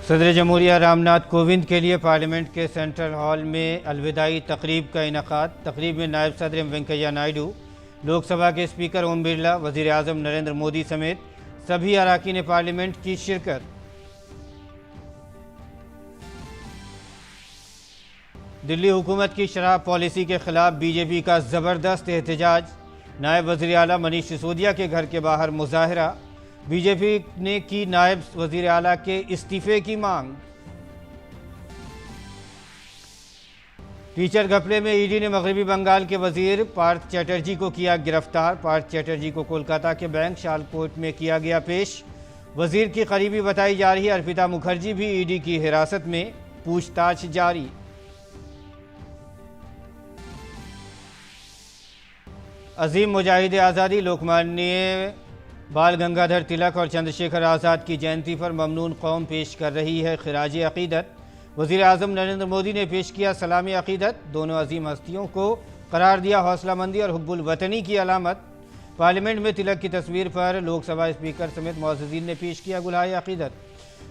सदर जमहूरिया रामनाथ कोविंद के लिए पार्लियामेंट के सेंट्रल हॉल में अलविदाई तकरीब का इनेकाद। तकरीब में नायब सदर एम वेंकैया नायडू, लोकसभा के स्पीकर ओम बिरला, वज़ीर आज़म नरेंद्र मोदी समेत सभी अरकान पार्लियामेंट की शिरकत। दिल्ली हुकूमत की शराब पॉलिसी के खिलाफ बीजेपी का ज़बरदस्त एहतजाज। नायब वज़ीर आला मनीष सिसोदिया के घर के बाहर मुजाहरा। बीजेपी ने की नायब वज़ीर आला के इस्तीफे की मांग। टीचर घपले में ईडी ने मगरबी बंगाल के वजीर पार्थ चैटर्जी को किया गिरफ्तार। पार्थ चैटर्जी को कोलकाता के बैंक शालकोट में किया गया पेश। वजीर की करीबी बताई जा रही अर्पिता मुखर्जी भी ईडी की हिरासत में, पूछताछ जारी। अजीम मुजाहिद आज़ादी लोकमान्य बाल गंगाधर तिलक और चंद्रशेखर आज़ाद की जयंती पर ममनून कौम पेश कर रही है खिराज अक़ीदत। वज़ीर आज़म नरेंद्र मोदी ने पेश किया सलामी अक़ीदत। दोनों अजीम हस्तियों को करार दिया हौसलामंदी और हुब्बुल वतनी की अलामत। पार्लियामेंट में तिलक की तस्वीर पर लोकसभा स्पीकर समेत मुअज़्ज़िज़ीन ने पेश किया गुलहाए अक़ीदत।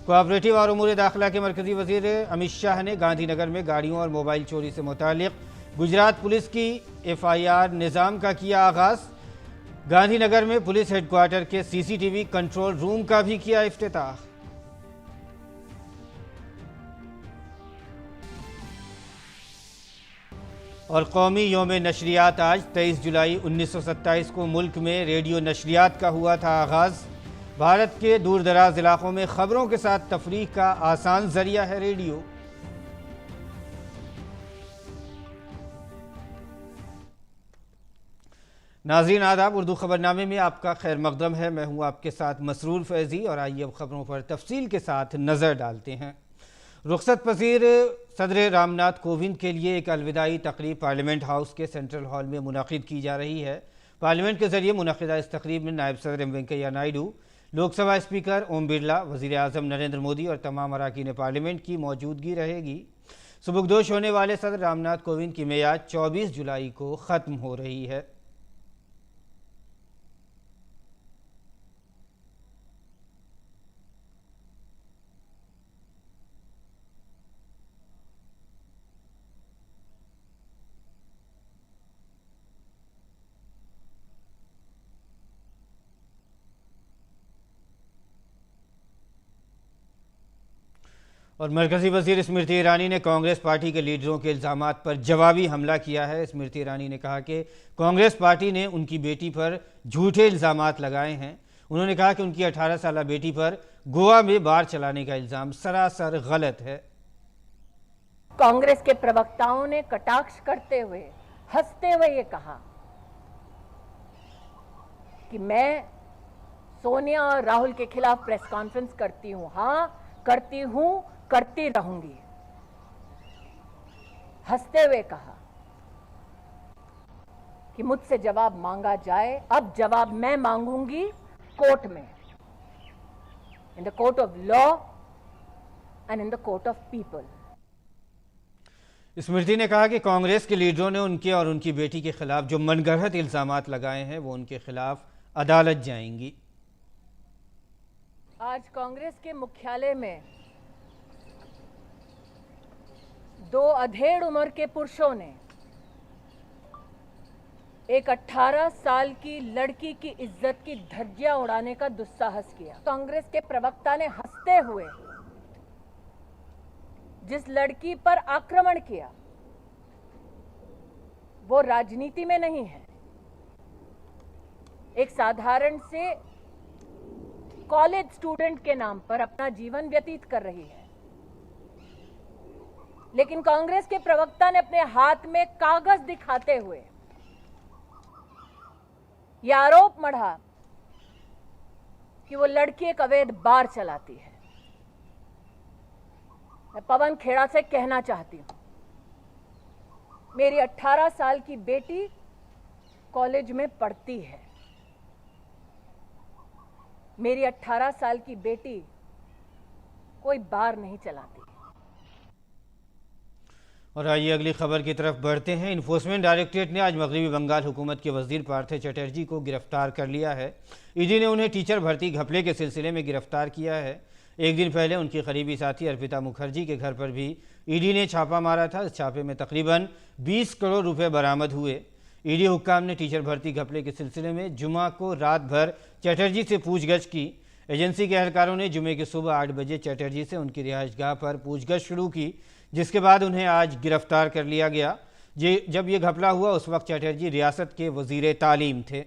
कोऑपरेटिव और उमूर दाखिला के मरकज़ी वज़ीर अमित शाह ने गांधीनगर में गाड़ियों और मोबाइल चोरी से मुताल्लिक़ गुजरात पुलिस की FIR निज़ाम का किया आगाज़। गांधीनगर में पुलिस हेडक्वार्टर के CCTV कंट्रोल रूम का भी किया इफ्तिताह। और कौमी यौम नशरियात आज 23 जुलाई 1927 को मुल्क में रेडियो नशरियात का हुआ था आगाज़। भारत के दूर दराज इलाकों में खबरों के साथ तफरीह का आसान जरिया है रेडियो। नाज़रीन आदाब, उर्दू खबरनामे में आपका खैर मकदम है। मैं हूँ आपके साथ मसरूर फैज़ी और आइए अब खबरों पर तफसील के साथ नज़र डालते हैं। रुखसत पसीर सदर रामनाथ कोविंद के लिए एक अलविदाई तकरीब पार्लियामेंट हाउस के सेंट्रल हॉल में मुनक़िद की जा रही है। पार्लियामेंट के ज़रिए मुनक़िदा इस तकरीब में नायब सदर एम वेंकैया नायडू, लोकसभा स्पीकर ओम बिरला, वज़ीर आज़म नरेंद्र मोदी और तमाम अरकान पार्लियामेंट की मौजूदगी रहेगी। सुबुकदोश होने वाले सदर रामनाथ कोविंद की मियाद 24 जुलाई को ख़त्म हो रही है। और मरकज़ी वज़ीर स्मृति ईरानी ने कांग्रेस पार्टी के लीडरों के इल्ज़ामात पर जवाबी हमला किया है। स्मृति ईरानी ने कहा कि कांग्रेस पार्टी ने उनकी बेटी पर झूठे इल्ज़ामात लगाए हैं। उन्होंने कहा कि उनकी 18 साला बेटी पर गोवा में बार चलाने का इल्ज़ाम सरासर गलत है। कांग्रेस के प्रवक्ताओं ने कटाक्ष करते हुए, हंसते हुए ये कहा कि मैं सोनिया और राहुल के खिलाफ प्रेस कॉन्फ्रेंस करती हूं। हाँ, करती हूं, करती रहूंगी। हंसते हुए कहा कि मुझसे जवाब मांगा जाए। अब जवाब मैं मांगूंगी कोर्ट में, in the court of law and in the court of people. Smriti ने कहा कि कांग्रेस के लीडरों ने उनके और उनकी बेटी के खिलाफ जो मनगढ़ंत इल्जामात लगाए हैं वो उनके खिलाफ अदालत जाएंगी। आज कांग्रेस के मुख्यालय में दो अधेड़ उम्र के पुरुषों ने एक 18 साल की लड़की की इज्जत की धज्जियां उड़ाने का दुस्साहस किया। कांग्रेस के प्रवक्ता ने हंसते हुए जिस लड़की पर आक्रमण किया वो राजनीति में नहीं है, एक साधारण से कॉलेज स्टूडेंट के नाम पर अपना जीवन व्यतीत कर रही है। लेकिन कांग्रेस के प्रवक्ता ने अपने हाथ में कागज दिखाते हुए यह आरोप मढ़ा कि वो लड़की एक अवैध बार चलाती है। मैं पवन खेड़ा से कहना चाहती हूं, मेरी 18 साल की बेटी कॉलेज में पढ़ती है। मेरी 18 साल की बेटी कोई बार नहीं चलाती। और आइए अगली खबर की तरफ बढ़ते हैं। इन्फोर्समेंट डायरेक्टरेट ने आज मगरबी बंगाल हुकूमत के वजीर पार्थ चैटर्जी को गिरफ्तार कर लिया है। ईडी ने उन्हें टीचर भर्ती घपले के सिलसिले में गिरफ्तार किया है। एक दिन पहले उनकी करीबी साथी अर्पिता मुखर्जी के घर पर भी ईडी ने छापा मारा था। इस छापे में तकरीबन 20 करोड़ रुपए बरामद हुए। ईडी हुक्काम ने टीचर भर्ती घपले के सिलसिले में जुमा को रात भर चटर्जी से पूछगछ की। एजेंसी के एहलकारों ने जुमे की सुबह 8 बजे चटर्जी से उनकी रिहाइशगाह पर पूछगछ शुरू की, जिसके बाद उन्हें आज गिरफ्तार कर लिया गया। जब ये घपला हुआ उस वक्त चटर्जी रियासत के वजीर तालीम थे।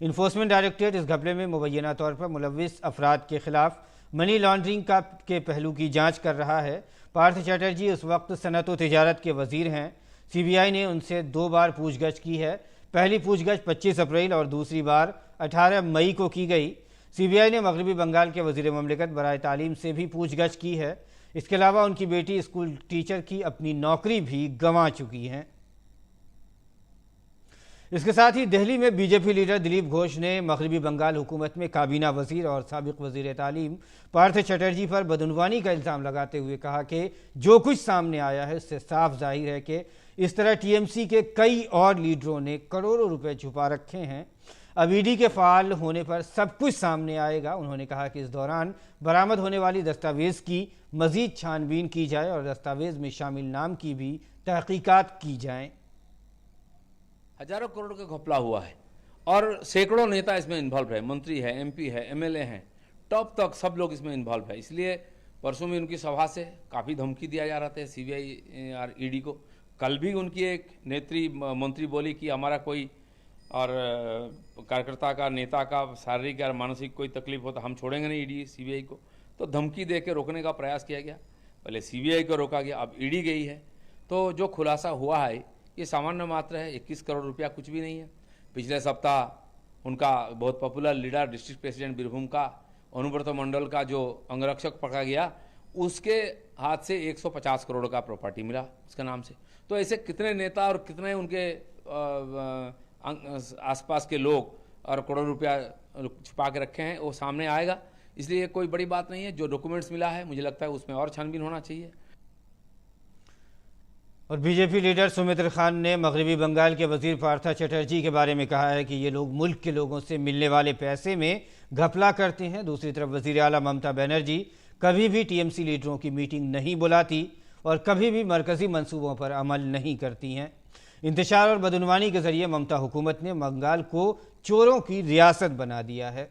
इन्फोर्समेंट डायरेक्टरेट इस घपले में मुबैना तौर पर मुलव्विस अफराद के खिलाफ मनी लॉन्ड्रिंग के पहलू की जांच कर रहा है। पार्थ चटर्जी उस वक्त सनत व तिजारत के वजीर हैं। सीबीआई ने उनसे 2 बार पूछगछ की है। पहली पूछगछ 25 अप्रैल और दूसरी बार 18 मई को की गई। सीबीआई ने मगरबी बंगाल के वजीर ममलिकत बराए तालीम से भी पूछगछ की है। इसके अलावा उनकी बेटी स्कूल टीचर की अपनी नौकरी भी गंवा चुकी हैं। इसके साथ ही दिल्ली में बीजेपी लीडर दिलीप घोष ने मगरबी बंगाल हुकूमत में काबीना वजीर और साबिक वजीर तालीम पार्थ चटर्जी पर बदनवानी का इल्ज़ाम लगाते हुए कहा कि जो कुछ सामने आया है उससे साफ जाहिर है कि इस तरह टीएमसी के कई और लीडरों ने करोड़ों रुपए छुपा रखे हैं। अब ईडी के फ़ाल होने पर सब कुछ सामने आएगा। उन्होंने कहा कि इस दौरान बरामद होने वाली दस्तावेज़ की मज़ीद छानबीन की जाए और दस्तावेज़ में शामिल नाम की भी तहकीकात की जाएँ। हजारों करोड़ का घपला हुआ है और सैकड़ों नेता इसमें इन्वॉल्व है, मंत्री है, एमपी है, एमएलए हैं, टॉप तक सब लोग इसमें इन्वॉल्व है। इसलिए परसों में उनकी सभा से काफ़ी धमकी दिया जा रहा था सीबीआई और ईडी को। कल भी उनकी एक नेत्री मंत्री बोली कि हमारा कोई और कार्यकर्ता का, नेता का शारीरिक या मानसिक कोई तकलीफ हो तो हम छोड़ेंगे नहीं ईडी सीबीआई को। तो धमकी दे के रोकने का प्रयास किया गया। पहले सीबीआई को रोका गया, अब ईडी गई है। तो जो खुलासा हुआ है ये सामान्य मात्र है। 21 करोड़ रुपया कुछ भी नहीं है। पिछले सप्ताह उनका बहुत popular leader district president Birbhum का अनुव्रत मंडल का जो अंगरक्षक पकड़ा गया, उसके हाथ से 150 करोड़ का प्रॉपर्टी मिला उसके नाम से। तो ऐसे कितने नेता और कितने उनके आसपास के लोग और करोड़ रुपया छुपा के रखे हैं वो सामने आएगा। इसलिए कोई बड़ी बात नहीं है। जो डॉक्यूमेंट्स मिला है मुझे लगता है उसमें और छानबीन होना चाहिए। और बीजेपी लीडर सुमित्र खान ने मगरबी बंगाल के वजीर पार्था चटर्जी के बारे में कहा है कि ये लोग मुल्क के लोगों से मिलने वाले पैसे में घपला करते हैं। दूसरी तरफ वजीर आला ममता बनर्जी कभी भी टीएमसी लीडरों की मीटिंग नहीं बुलाती और कभी भी मरकजी मंसूबों पर अमल नहीं करती हैं। इंतशार और बदनवानी के जरिए ममता हुकूमत ने बंगाल को चोरों की रियासत बना दिया है।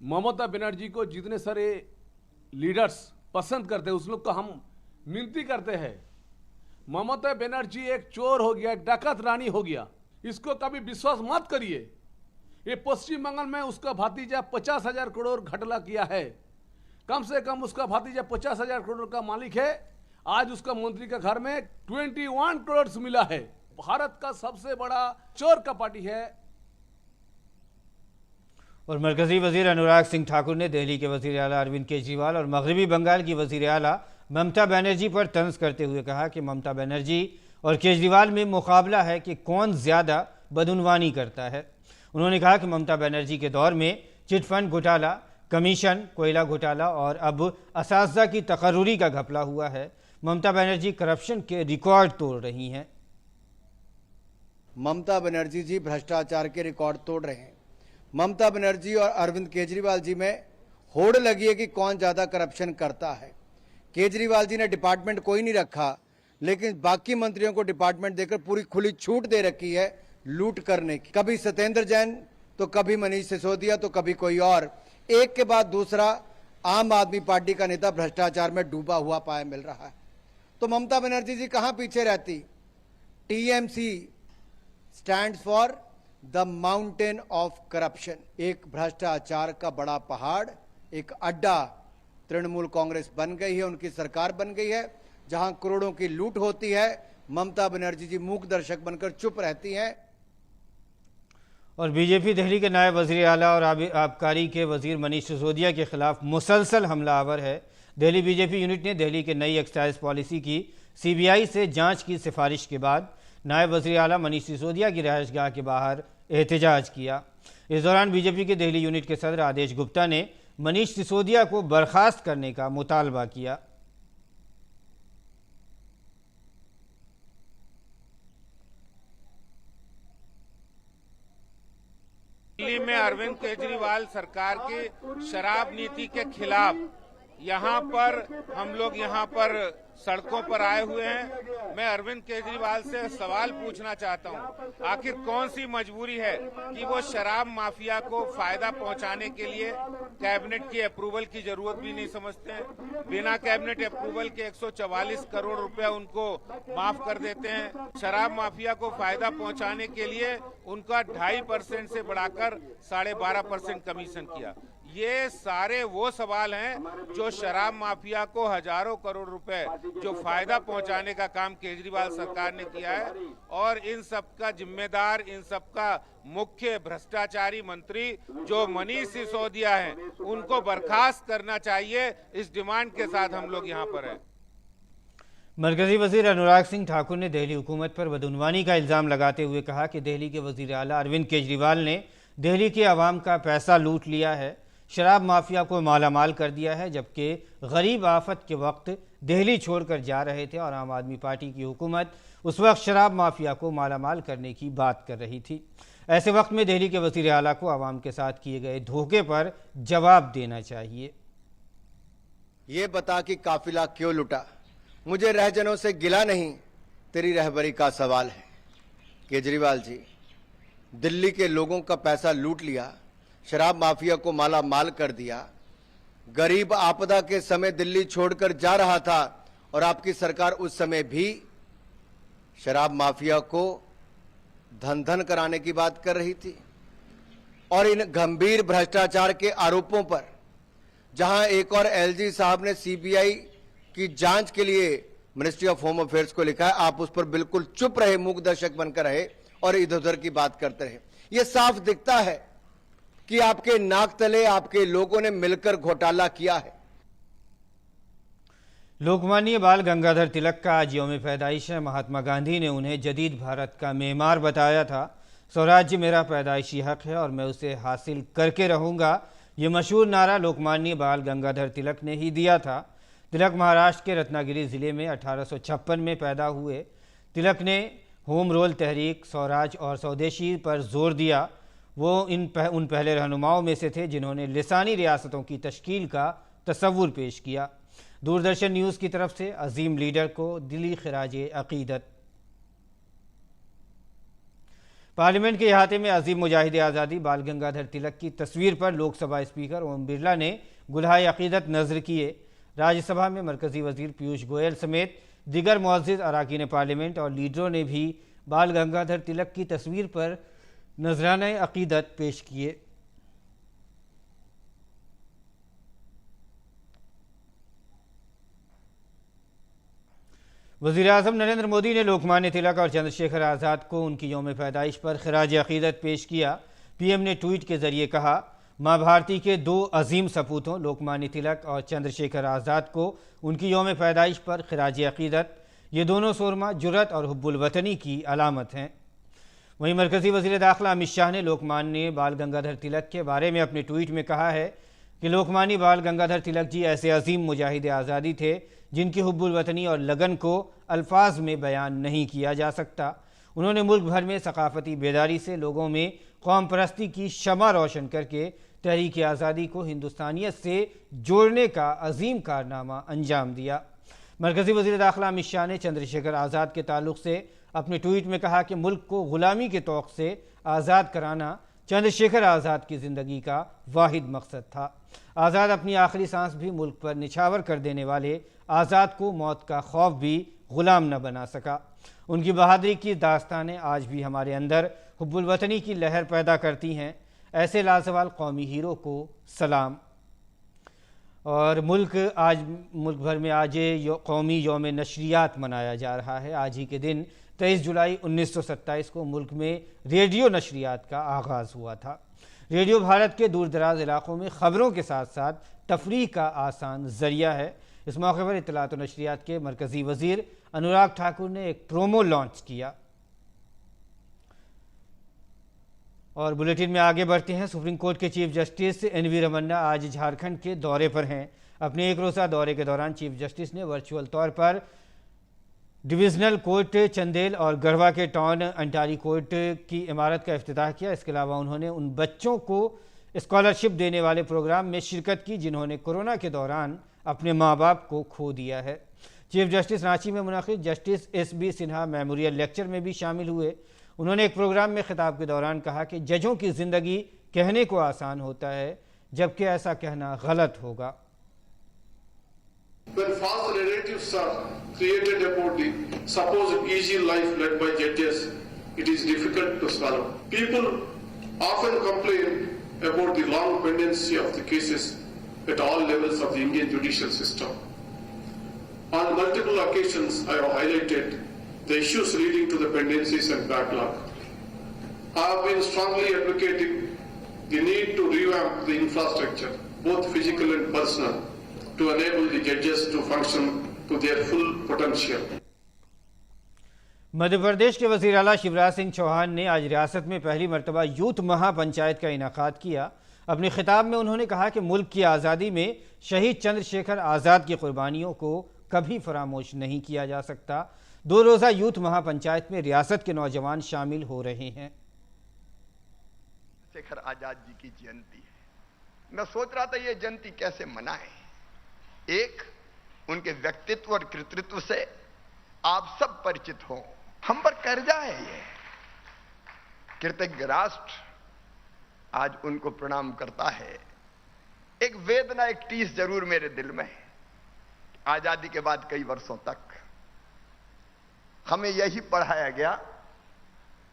ममता बनर्जी को जितने सारे लीडर्स पसंद करते हैं उस लोग को हम मिनती करते हैं, ममता बनर्जी एक चोर हो गया, एक डाकत रानी हो गया। इसको कभी विश्वास मत करिए। ये पश्चिम बंगाल में उसका भतीजा 50,000 करोड़ घटला किया है। कम से कम उसका भतीजा 50,000 करोड़ का मालिक है। आज उसका मंत्री का घर में 21 करोड़ मिला है। भारत का सबसे बड़ा चोर का पार्टी है। और मरकजी वजीर अनुराग सिंह ठाकुर ने दिल्ली के वजीर आला अरविंद केजरीवाल और मगरबी बंगाल की वजीर आला ममता बनर्जी पर तंज करते हुए कहा कि ममता बनर्जी और केजरीवाल में मुकाबला है कि कौन ज़्यादा बदनवानी करता है। उन्होंने कहा कि ममता बनर्जी के दौर में चिटफंड घोटाला, कमीशन, कोयला घोटाला और अब असातिज़ा की तकर्रुरी का घपला हुआ है। ममता बनर्जी करप्शन के रिकॉर्ड तोड़ रही हैं। ममता बनर्जी जी भ्रष्टाचार के रिकॉर्ड तोड़ रहे हैं। ममता बनर्जी और अरविंद केजरीवाल जी में होड़ लगी है कि कौन ज़्यादा करप्शन करता है। केजरीवाल जी ने डिपार्टमेंट कोई नहीं रखा, लेकिन बाकी मंत्रियों को डिपार्टमेंट देकर पूरी खुली छूट दे रखी है लूट करने की। कभी सत्येंद्र जैन तो कभी मनीष सिसोदिया तो कभी कोई और, एक के बाद दूसरा आम आदमी पार्टी का नेता भ्रष्टाचार में डूबा हुआ पाया मिल रहा है। तो ममता बनर्जी जी कहां पीछे रहती। TMC stands for the mountain of corruption. एक भ्रष्टाचार का बड़ा पहाड़, एक अड्डा तृणमूल कांग्रेस बन गई है, उनकी सरकार बन गई है, जहां करोड़ों की लूट होती है। ममता बनर्जी जी मूक दर्शक बनकर चुप रहती हैं। और बीजेपी दिल्ली के नायब वजीर आला और आबकारी के वजीर मनीष सिसोदिया के खिलाफ मुसलसल हमलावर है। दिल्ली बीजेपी यूनिट ने दिल्ली के नई एक्साइज पॉलिसी की सीबीआई से जांच की सिफारिश के बाद नायब वजीर आला मनीष सिसोदिया की रिहाइशगाह के बाहर एहतजाज किया। इस दौरान बीजेपी के दिल्ली यूनिट के सदर आदेश गुप्ता ने मनीष सिसोदिया को बर्खास्त करने का मुतालबा किया। दिल्ली में अरविंद केजरीवाल सरकार की शराब नीति के खिलाफ यहाँ पर हम लोग यहाँ पर सड़कों पर आए हुए हैं। मैं अरविंद केजरीवाल से सवाल पूछना चाहता हूँ, आखिर कौन सी मजबूरी है कि वो शराब माफिया को फायदा पहुंचाने के लिए कैबिनेट की अप्रूवल की जरूरत भी नहीं समझते हैं। बिना कैबिनेट अप्रूवल के 144 करोड़ रुपया उनको माफ कर देते हैं। शराब माफिया को फायदा पहुंचाने के लिए उनका 2.5% से बढ़ाकर 12.5% कमीशन किया। ये सारे वो सवाल हैं जो शराब माफिया को हजारों करोड़ रुपए जो फायदा पहुंचाने का काम केजरीवाल सरकार ने किया है, और इन सब का जिम्मेदार, इन सब का मुख्य भ्रष्टाचारी मंत्री जो मनीष सिसोदिया है, उनको बर्खास्त करना चाहिए। इस डिमांड के साथ हम लोग यहाँ पर हैं। मरकजी वजीर अनुराग सिंह ठाकुर ने दिल्ली हुकूमत पर बदउनवानी का इल्ज़ाम लगाते हुए कहा कि दिल्ली के वजीर आला अरविंद केजरीवाल ने दिल्ली के आवाम का पैसा लूट लिया है, शराब माफिया को मालामाल कर दिया है, जबकि गरीब आफत के वक्त दिल्ली छोड़कर जा रहे थे और आम आदमी पार्टी की हुकूमत उस वक्त शराब माफिया को मालामाल करने की बात कर रही थी। ऐसे वक्त में दिल्ली के वजीर आला को आवाम के साथ किए गए धोखे पर जवाब देना चाहिए। ये बता कि काफिला क्यों लुटा, मुझे रहजनों से गिला नहीं, तेरी रहबरी का सवाल है। केजरीवाल जी, दिल्ली के लोगों का पैसा लूट लिया, शराब माफिया को माला माल कर दिया, गरीब आपदा के समय दिल्ली छोड़कर जा रहा था और आपकी सरकार उस समय भी शराब माफिया को धन धन कराने की बात कर रही थी। और इन गंभीर भ्रष्टाचार के आरोपों पर जहां एक और एलजी साहब ने सीबीआई की जांच के लिए मिनिस्ट्री ऑफ होम अफेयर्स को लिखा है, आप उस पर बिल्कुल चुप रहे, मूक दर्शक बनकर रहे और इधर उधर की बात करते रहे। यह साफ दिखता है कि आपके नाक तले आपके लोगों ने मिलकर घोटाला किया है। लोकमान्य बाल गंगाधर तिलक का आज यौम पैदाइश है। महात्मा गांधी ने उन्हें जदीद भारत का मेमार बताया था। स्वराज्य मेरा पैदाइशी हक है और मैं उसे हासिल करके रहूंगा, ये मशहूर नारा लोकमान्य बाल गंगाधर तिलक ने ही दिया था। तिलक महाराष्ट्र के रत्नागिरी ज़िले में 1856 में पैदा हुए। तिलक ने होम रूल तहरीक, स्वराज और स्वदेशी पर जोर दिया। वो उन पहले रहनुमाओं में से थे जिन्होंने लिसानी रियासतों की तश्कील का तसव्वुर पेश किया। दूरदर्शन न्यूज़ की तरफ से अजीम लीडर को दिली खिराज अकीदत। पार्लियामेंट के अहाते में अजीम मुजाहिद आज़ादी बाल गंगाधर तिलक की तस्वीर पर लोकसभा स्पीकर ओम बिरला ने गुलहाए अकीदत नजर किए। राज्यसभा में मरकजी वजीर पीयूष गोयल समेत दिगर मुअज़्ज़िज़ अराकीन पार्लियामेंट और लीडरों ने भी बाल गंगाधर तिलक की तस्वीर पर नजराना अकीदत पेश किए। वज़ीर-ए-आज़म नरेंद्र मोदी ने लोकमान्य तिलक और चंद्रशेखर आज़ाद को उनकी यौम पैदाइश पर खिराज अकीदत पेश किया। पीएम ने ट्वीट के जरिए कहा, माँ भारती के दो अजीम सपूतों लोकमान्य तिलक और चंद्रशेखर आज़ाद को उनकी यौम पैदाइश पर खिराज अकीदत। ये दोनों सोरमा जुर्रत और हुब्बुल वतनी की अलामत हैं। वहीं मरकज़ी वज़ीर दाखिला अमित शाह ने लोकमान्य बाल गंगाधर तिलक के बारे में अपने ट्वीट में कहा है कि लोकमान्य बाल गंगाधर तिलक जी ऐसे अजीम मुजाहिद आज़ादी थे जिनकी हुब्बुल वतनी और लगन को अल्फाज में बयान नहीं किया जा सकता। उन्होंने मुल्क भर में सकाफ़ती बेदारी से लोगों में कौम परस्ती की शमा रोशन करके तहरीक आज़ादी को हिंदुस्तानियत से जोड़ने का अजीम कारनामा अंजाम दिया। मरकज़ी वज़ीर दाखिला अमित शाह ने चंद्रशेखर आज़ाद के ताल्लुक़ से अपने ट्वीट में कहा कि मुल्क को ग़ुलामी के तौक़ से आज़ाद कराना चंद्रशेखर आज़ाद की ज़िंदगी का वाहिद मकसद था। आज़ाद अपनी आखिरी सांस भी मुल्क पर निछावर कर देने वाले आज़ाद को मौत का खौफ भी ग़ुलाम न बना सका। उनकी बहादुरी की दास्तानें आज भी हमारे अंदर हुब्बुल वतनी की लहर पैदा करती हैं। ऐसे लाजवाल कौमी हीरो को सलाम। और मुल्क भर में आज कौमी यौम नशरियात मनाया जा रहा है। आज ही के दिन 23 जुलाई 1927 को मुल्क में रेडियो नशरियात का आगाज़ हुआ था। रेडियो भारत के दूर दराज इलाकों में ख़बरों के साथ साथ तफरीह का आसान ज़रिया है। इस मौके पर इत्तलात व नशरियात के मरकज़ी वज़ीर अनुराग ठाकुर ने एक प्रोमो लॉन्च किया। और बुलेटिन में आगे बढ़ते हैं। सुप्रीम कोर्ट के चीफ जस्टिस एन.वी. रमन्ना आज झारखंड के दौरे पर हैं। अपने एक रोज़ा दौरे के दौरान चीफ जस्टिस ने वर्चुअल तौर पर डिविजनल कोर्ट चंदेल और गढ़वा के टाउन अंटारी कोर्ट की इमारत का इफ्तिताह किया। इसके अलावा उन्होंने उन बच्चों को स्कॉलरशिप देने वाले प्रोग्राम में शिरकत की जिन्होंने कोरोना के दौरान अपने माँ बाप को खो दिया है। चीफ जस्टिस रांची में मुनक़िद justice S B. Sinha memorial lecture में भी शामिल हुए। उन्होंने एक प्रोग्राम में खिताब के दौरान कहा कि जजों की ज़िंदगी कहने को आसान होता है जबकि ऐसा कहना गलत होगा। When false narratives are created about the supposed easy life led by judges, it is difficult to swallow. People often complain about the long pendency of the cases at all levels of the Indian judicial system. On multiple occasions, I have highlighted the issues leading to the pendencies and backlog. I have been strongly advocating the need to revamp the infrastructure, both physical and personal, to enable the judges to function to their full potential. Madhya Pradesh के वज़ीर आला शिवराज सिंह चौहान ने आज रियासत में पहली मरतबा youth महापंचायत का इनेकाद किया। अपने खिताब में उन्होंने कहा कि मुल्क की आज़ादी में शहीद चंद्रशेखर आज़ाद की कुर्बानियों को कभी फरामोश नहीं किया जा सकता। 2 रोज़ा यूथ महापंचायत में रियासत के नौजवान शामिल हो रहे हैं। शेखर आजाद जी की जयंती है। मैं सोच रहा था ये जयंती कैसे मनाएं। एक, उनके व्यक्तित्व और कृतित्व से आप सब परिचित हो। हम पर कर्जा है ये। कृतज्ञ राष्ट्र आज उनको प्रणाम करता है। एक वेदना, एक टीस जरूर मेरे दिल में है। आजादी के बाद कई वर्षों तक हमें यही पढ़ाया गया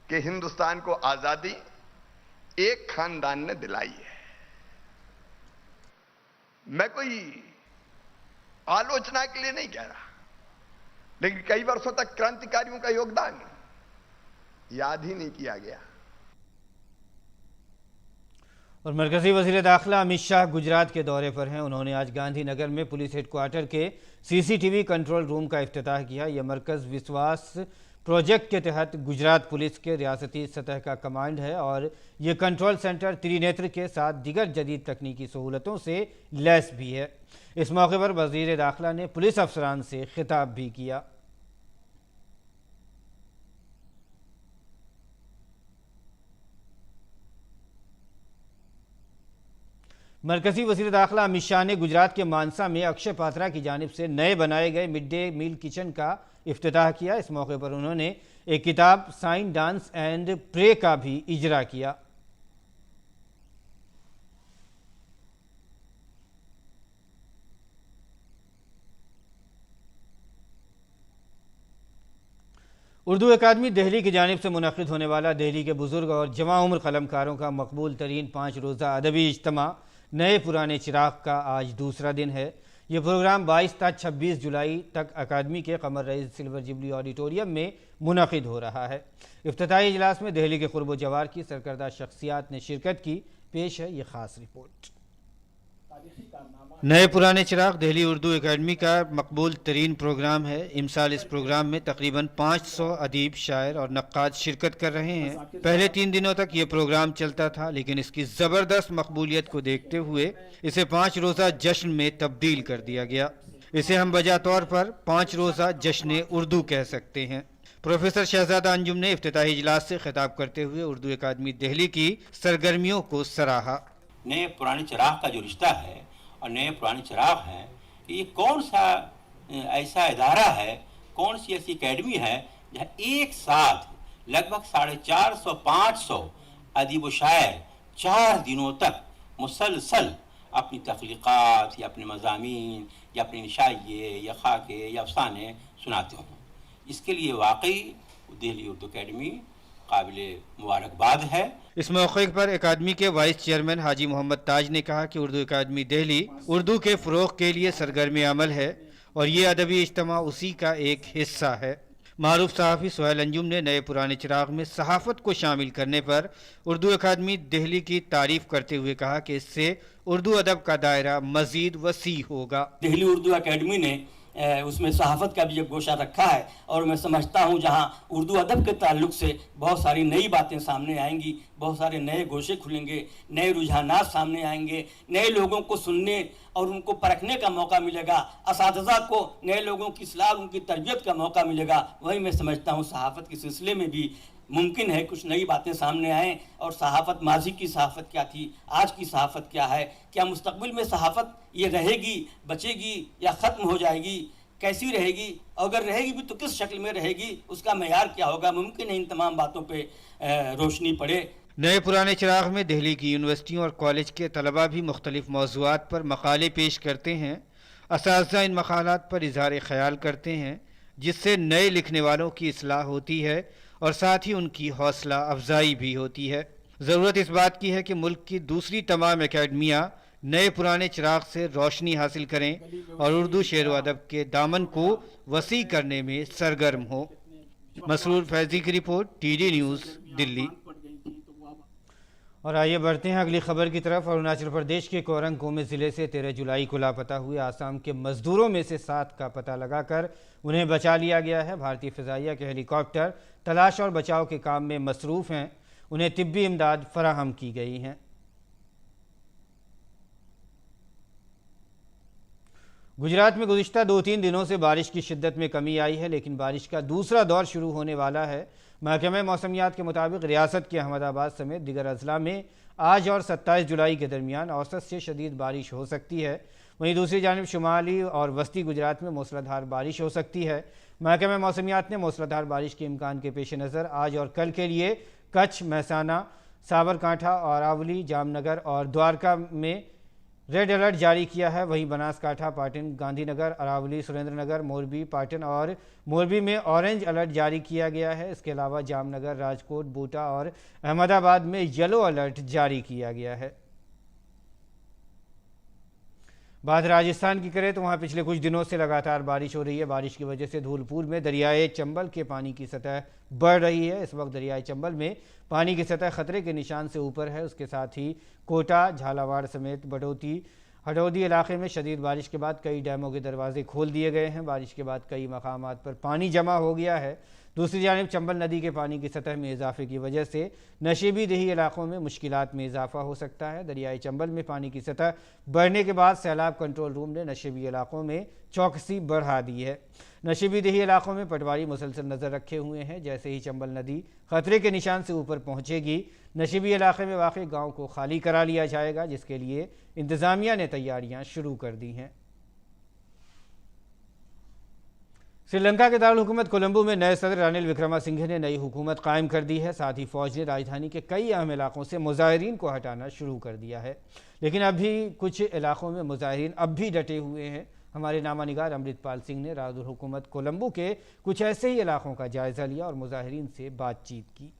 कि हिंदुस्तान को आजादी एक खानदान ने दिलाई है। मैं कोई आलोचना के लिए नहीं कह रहा, लेकिन कई वर्षों तक क्रांतिकारियों का योगदान याद ही नहीं किया गया। और मरकजी वज़ीर दाखिला अमित शाह गुजरात के दौरे पर हैं। उन्होंने आज गांधीनगर में पुलिस हेडक्वार्टर के CCTV कंट्रोल रूम का इफ्तिताह किया। यह मरकज़ विश्वास प्रोजेक्ट के तहत गुजरात पुलिस के रियासती सतह का कमांड है और ये कंट्रोल सेंटर त्रिनेत्र के साथ दीगर जदीद तकनीकी सहूलतों से लैस भी है। इस मौके पर वज़ीर दाखिला ने पुलिस अफसरान से खिताब भी किया। मरकजी वज़ीर दाखिला अमित शाह ने गुजरात के मानसा में अक्षय पात्रा की जानिब से नए बनाए गए मिड डे मील किचन का इफ्तिताह किया। इस मौके पर उन्होंने एक किताब साइन डांस एंड प्रे का भी इजरा किया। उर्दू अकादमी दिल्ली की जानिब से मुनक़िद होने वाला दिल्ली के बुज़ुर्ग और जवां उम्र कलमकारों का मकबूल तरीन 5 रोज़ा अदबी इज्तिमा नए पुराने चिराग का आज दूसरा दिन है। ये प्रोग्राम 22 से 26 जुलाई तक अकादमी के कमर रईस सिल्वर जुबली ऑडिटोरियम में मुनक़िद हो रहा है। इफ्तिताही इजलास में दिल्ली के क़ुर्ब जवार की सरकर्दा शख्सियात ने शिरकत की। पेश है ये ख़ास रिपोर्ट। नए पुराने चिराग दिल्ली उर्दू अकादमी का मकबूल तरीन प्रोग्राम है। इमसाल इस प्रोग्राम में तकरीबन 500 अदीब, शायर और नक्काद शिरकत कर रहे हैं। पहले 3 दिनों तक ये प्रोग्राम चलता था, लेकिन इसकी ज़बरदस्त मकबूलियत को देखते हुए इसे 5 रोज़ा जश्न में तब्दील कर दिया गया। इसे हम बजा तौर पर 5 रोज़ा जश्न उर्दू कह सकते हैं। प्रोफेसर शहजादा अंजुम ने इफ्तिताही इजलास से खिताब करते हुए उर्दू अकादमी दिल्ली की सरगर्मियों को सराहा। नए पुराने चिराग का जो रिश्ता है और नए पुराने चिराग हैं, ये कौन सा ऐसा इदारा है, कौन सी ऐसी एकेडमी है जहाँ एक साथ लगभग 450-500 अदीब व शायर 4 दिनों तक मुसलसल अपनी तख्लीक़ात या अपने मज़ामीन या अपने निशाइये या खाके या अफसाने सुनाते हों। इसके लिए वाकई दिल्ली उर्दू अकेडमी काबिले मुबारकबाद है। इस मौके पर अकादमी के वाइस चेयरमैन हाजी मोहम्मद ताज ने कहा कि उर्दू अकादमी दिल्ली उर्दू के फ़रोग़ के लिए सरगर्म अमल है और ये अदबी इज्तिमा उसी का एक हिस्सा है। मारूफ सहाफ़ी सुहेल अंजुम ने नए पुराने चिराग में सहाफ़त को शामिल करने पर उर्दू अकादमी दिल्ली की तारीफ़ करते हुए कहा कि इससे उर्दू अदब का दायरा मज़ीद वसी होगा। दिल्ली उर्दू अकेडमी ने उसमें सहाफ़त का भी एक गोशा रखा है। और मैं समझता हूँ जहाँ उर्दू अदब के ताल्लुक़ से बहुत सारी नई बातें सामने आएंगी, बहुत सारे नए गोशे खुलेंगे, नए रुझानात सामने आएंगे, नए लोगों को सुनने और उनको परखने का मौका मिलेगा, असातिज़ा को नए लोगों की इस्लाह, उनकी तरबियत का मौका मिलेगा। वही मैं समझता हूँ सहाफ़त के सिलसिले में भी मुमकिन है कुछ नई बातें सामने आएँ। और सहाफ़त माजी की सहाफ़त क्या थी, आज की सहाफ़त क्या है, क्या मुस्तक़बिल में सहाफ़त ये रहेगी, बचेगी या ख़त्म हो जाएगी, कैसी रहेगी, अगर रहेगी भी तो किस शक्ल में रहेगी, उसका मेयार क्या होगा। मुमकिन है इन तमाम बातों पे रोशनी पड़े। नए पुराने चिराग में दिल्ली की यूनिवर्सिटियों और कॉलेज के तलबा भी मुख्तलिफ मौज़ूआत पर मकाले पेश करते हैं। असातिज़ा इन मकालात पर इज़हार ख़याल करते हैं, जिससे नए लिखने वालों की इस्लाह होती है और साथ ही उनकी हौसला अफजाई भी होती है। ज़रूरत इस बात की है कि मुल्क की दूसरी तमाम एकेडमियाँ नए पुराने चिराग से रोशनी हासिल करें और उर्दू शेर व अदब के दामन को वसी करने में सरगर्म हो। मसरूर फैज़ी की रिपोर्ट, TD न्यूज़, दिल्ली। और आइए बढ़ते हैं अगली खबर की तरफ। अरुणाचल प्रदेश के कोरंग कोमे ज़िले से 13 जुलाई को लापता हुए आसाम के मजदूरों में से 7 का पता लगाकर उन्हें बचा लिया गया है। भारतीय फ़िज़ाइया के हेलीकॉप्टर तलाश और बचाव के काम में मसरूफ़ हैं। उन्हें तिब्बी इमदाद फराहम की गई हैं। गुजरात में गुज़िश्ता 2-3 दिनों से बारिश की शिद्दत में कमी आई है, लेकिन बारिश का दूसरा दौर शुरू होने वाला है। महकमे मौसमियात के मुताबिक रियासत के अहमदाबाद समेत दिगर अजला में आज और 27 जुलाई के दरमियान औसत से शदीद बारिश हो सकती है। वहीं दूसरी जानिब शुमाली और वस्ती गुजरात में मूसलाधार बारिश हो सकती है। महकमे मौसमियात ने मूसलाधार बारिश के इम्कान के पेश नज़र आज और कल के लिए कच्छ, महसाना, साबरकांठा, अरावली, जामनगर और द्वारका में रेड अलर्ट जारी किया है। वहीं बनासकांठा, पाटन, गांधीनगर, अरावली, सुरेंद्रनगर, मोरबी, पाटन और मोरबी में ऑरेंज अलर्ट जारी किया गया है। इसके अलावा जामनगर, राजकोट, बूटा और अहमदाबाद में येलो अलर्ट जारी किया गया है। बात राजस्थान की करें तो वहाँ पिछले कुछ दिनों से लगातार बारिश हो रही है। बारिश की वजह से धौलपुर में दरियाए चंबल के पानी की सतह बढ़ रही है। इस वक्त दरियाए चंबल में पानी की सतह खतरे के निशान से ऊपर है। उसके साथ ही कोटा, झालावाड़ समेत हडौदी इलाके में शदीद बारिश के बाद कई डैमों के दरवाजे खोल दिए गए हैं। बारिश के बाद कई मकामात पर पानी जमा हो गया है। दूसरी जानिब चंबल नदी के पानी की सतह में इजाफे की वजह से नशेबी देही इलाकों में मुश्किलात में इजाफा हो सकता है। दरियाई चंबल में पानी की सतह बढ़ने के बाद सैलाब कंट्रोल रूम ने नशेबी इलाकों में चौकसी बढ़ा दी है। नशेबी देही इलाकों में पटवारी मुसलसल नज़र रखे हुए हैं। जैसे ही चंबल नदी खतरे के निशान से ऊपर पहुंचेगी, नशेबी इलाके में वाक़ गाँव को खाली करा लिया जाएगा, जिसके लिए इंतज़ामिया ने तैयारियाँ शुरू कर दी हैं। श्रीलंका के दारुल हुकूमत कोलंबो में नए सदर रानिल विक्रमासिंघे ने नई हुकूमत कायम कर दी है। साथ ही फ़ौज ने राजधानी के कई अहम इलाकों से मुजाहिरीन को हटाना शुरू कर दिया है, लेकिन अभी कुछ इलाकों में मुजाहिरीन अब भी डटे हुए हैं। हमारे नामानिगार अमृतपाल सिंह ने दारुल हुकूमत कोलंबो के कुछ ऐसे ही इलाकों का जायज़ा लिया और मुजाहिरीन से बातचीत की।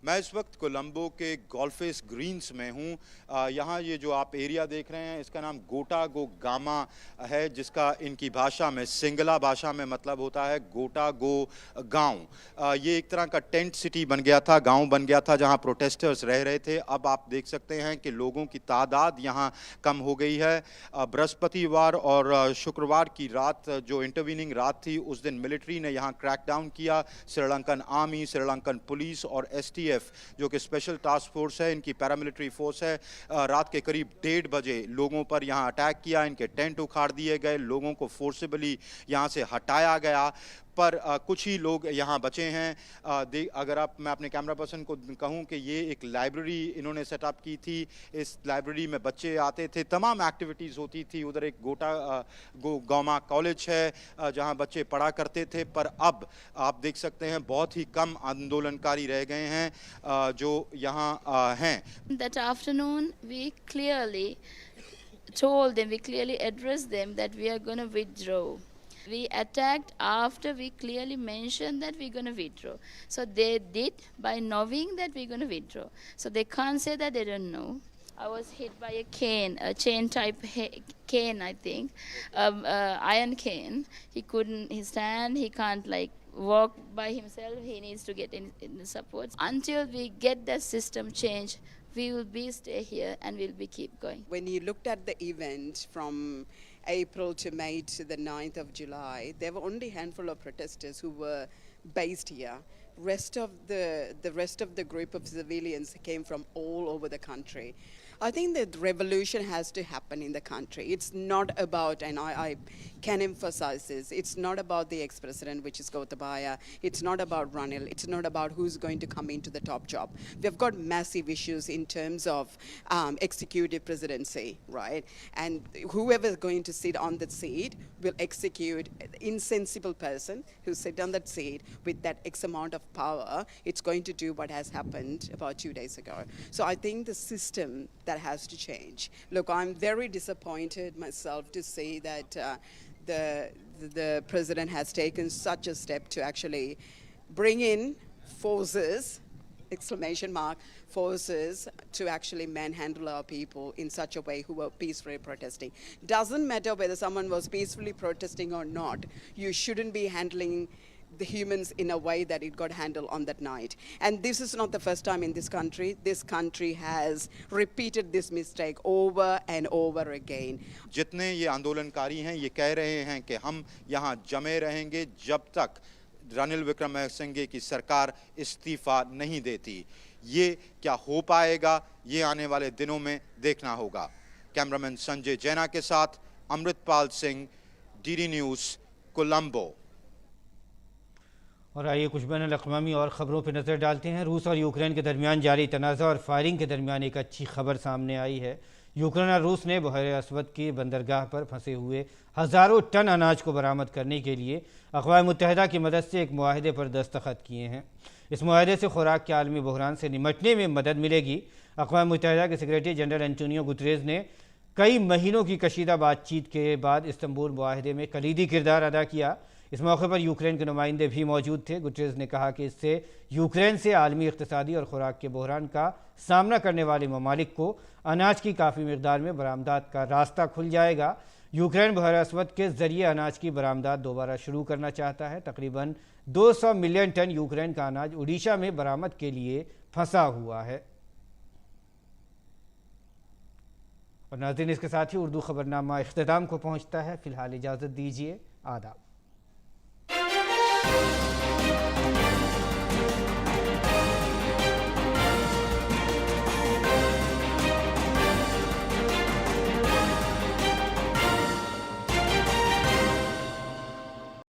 मैं इस वक्त कोलंबो के गोल्फेस ग्रीन्स में हूँ। यहाँ ये जो आप एरिया देख रहे हैं, इसका नाम गोटा गो गामा है, जिसका इनकी भाषा में, सिंगला भाषा में मतलब होता है गोटा गो गांव। ये एक तरह का टेंट सिटी बन गया था, गांव बन गया था, जहाँ प्रोटेस्टर्स रह रहे थे। अब आप देख सकते हैं कि लोगों की तादाद यहाँ कम हो गई है। बृहस्पतिवार और शुक्रवार की रात, जो इंटरवीनिंग रात थी, उस दिन मिलिट्री ने यहाँ क्रैकडाउन किया। श्रीलंकन आर्मी, श्रीलंकन पुलिस और STF जो कि स्पेशल टास्क फोर्स है, इनकी पैरामिलिट्री फोर्स है, रात के करीब 1:30 बजे लोगों पर यहाँ अटैक किया। इनके टेंट उखाड़ दिए गए, लोगों को फोर्सेबली यहाँ से हटाया गया, पर कुछ ही लोग यहाँ बचे हैं। अगर मैं अपने कैमरा पर्सन को कहूँ कि ये एक लाइब्रेरी इन्होंने सेटअप की थी। इस लाइब्रेरी में बच्चे आते थे, तमाम एक्टिविटीज़ होती थी। उधर एक गौमा कॉलेज है जहाँ बच्चे पढ़ा करते थे, पर अब आप देख सकते हैं बहुत ही कम आंदोलनकारी रह गए हैं जो यहाँ हैं। That afternoon we clearly told them, we clearly addressed them that we are going to withdraw. We attacked after we clearly mentioned that we're going to withdraw. So they did by knowing that we're going to withdraw. So they can't say that they don't know. I was hit by a cane, a chain type cane, I think, iron cane. He couldn't stand, he can't like walk by himself, he needs to get in the supports. Until we get that system changed, we will be stay here and we'll be keep going. When you looked at the event from April to May to the 9th of July, there were only a handful of protesters who were based here. Rest of the group of civilians came from all over the country. I think that revolution has to happen in the country. It's not about, and I can emphasize this, it's not about the ex-president, which is Gotabaya. It's not about Ranil. It's not about who's going to come into the top job. We've got massive issues in terms of executive presidency, right? And whoever is going to sit on that seat will execute an insensible person who sit on that seat with that X amount of power. It's going to do what has happened about 2 days ago. So I think the system that has to change. Look, I'm very disappointed myself to see that the president has taken such a step to actually bring in forces, exclamation mark, forces to actually manhandle our people in such a way who were peacefully protesting. Doesn't matter whether someone was peacefully protesting or not, you shouldn't be handling the humans in a way that it got handled on that night. And this is not the first time in this country. This country has repeated this mistake over and over again. जितने ये आंदोलनकारी हैं ये कह रहे हैं कि हम यहाँ जमे रहेंगे जब तक रनिल विक्रमसिंघे की सरकार इस्तीफा नहीं देती। ये क्या हो पाएगा ये आने वाले दिनों में देखना होगा। कैमरामैन संजय जैना के साथ अमृतपाल सिंह, डीडी न्यूज़, कोलंबो। और आइए कुछ बैनुल-अक़वामी और ख़बरों पर नज़र डालते हैं। रूस और यूक्रेन के दरमियान जारी तनाज़ा और फायरिंग के दरमियान एक अच्छी खबर सामने आई है। यूक्रेन और रूस ने बहर अस्वद की बंदरगाह पर फंसे हुए हज़ारों टन अनाज को बरामद करने के लिए अक़वाम मुत्तहिदा की मदद से एक मुआहदे पर दस्तखत किए हैं। इस मुआहदे से खुराक के आलमी बहरान से निमटने में मदद मिलेगी। अक़वाम मुत्तहिदा के सेक्रेटरी जनरल एंटोनियो गुतरेज़ ने कई महीनों की कशीदा बातचीत के बाद इस्तंबुल मुआहदे में कलीदी किरदार अदा किया। इस मौके पर यूक्रेन के नुमाइंदे भी मौजूद थे। गुतरेज़ ने कहा कि इससे यूक्रेन से आलमी इक़्तिसादी और खुराक के बहरान का सामना करने वाले ममालिक को अनाज की काफ़ी मकदार में बरामदात का रास्ता खुल जाएगा। यूक्रेन बहर अस्वद के ज़रिए अनाज की बरामदात दोबारा शुरू करना चाहता है। तकरीबन 200 मिलियन टन यूक्रेन का अनाज उड़ीसा में बरामद के लिए फंसा हुआ है। और नाज़रीन, इसके साथ ही उर्दू खबरनामा इख्तिताम को पहुँचता है। फ़िलहाल इजाज़त दीजिए। आदाब।